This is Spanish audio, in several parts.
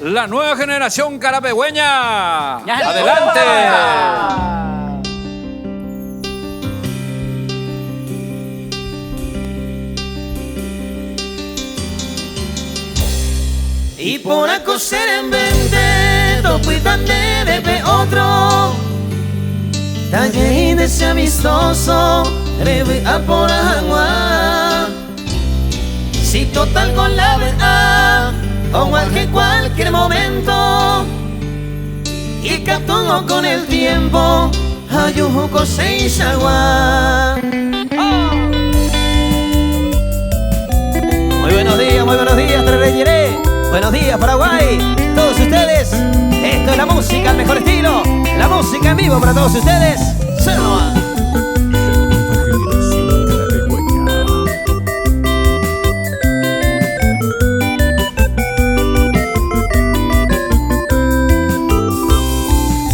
La nueva generación carapegüeña. Ya. ¡Adelante! Y por acoser en vente, topuitan de bebé otro. Talle de ese amistoso, rebe a por agua. Si total con la verdad, o que cualquier momento. Y captó con el tiempo, ayujo seis agua. Muy buenos días, Terreyeré. Buenos días, Paraguay. Todos ustedes, esto es la música, el mejor estilo. La música en vivo para todos ustedes. ¡Selva!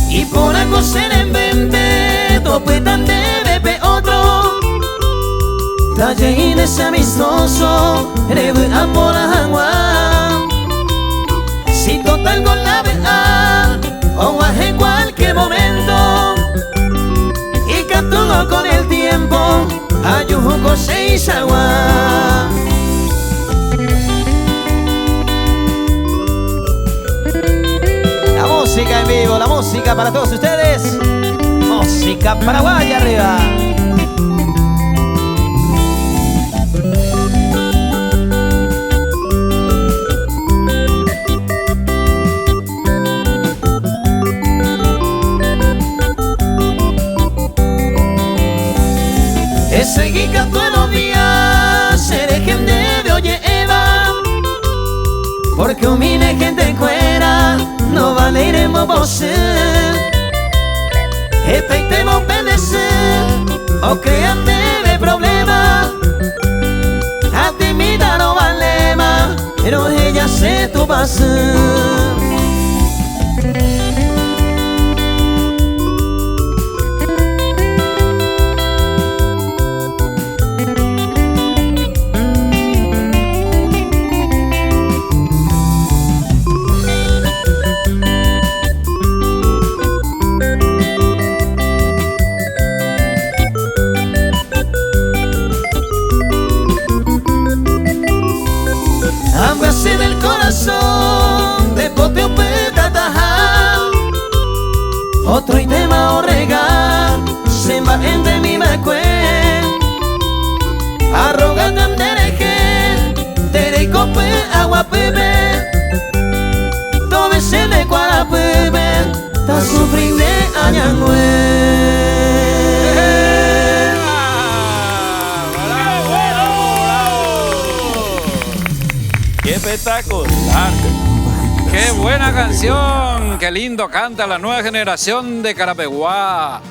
Y por acoser en vente, topetan de bebé otro. Talle de ese amistoso, rebe a por agua. Si total con la verdad, o en cualquier momento. Y captó con el tiempo, ayujo con seis agua. La música en vivo, la música para todos ustedes. Música paraguaya arriba. Seguí que todos los días seré gente de oye Eva, porque humilde gente fuera no valeremos vos. Efectemos obedecer o crean de problema. A ti mira no vale más, pero ella se tu pasa. Hambre así del corazón, de poteo petatajá. Otro tema o regar, se va entre mi macue. Arroga tan dereje, derecope agua pepe. Todo se de cuara pepe, ta sufrir de añangüe. ¡Qué espectacular! ¡Qué buena canción! ¡Qué lindo canta la nueva generación de Carapeguá!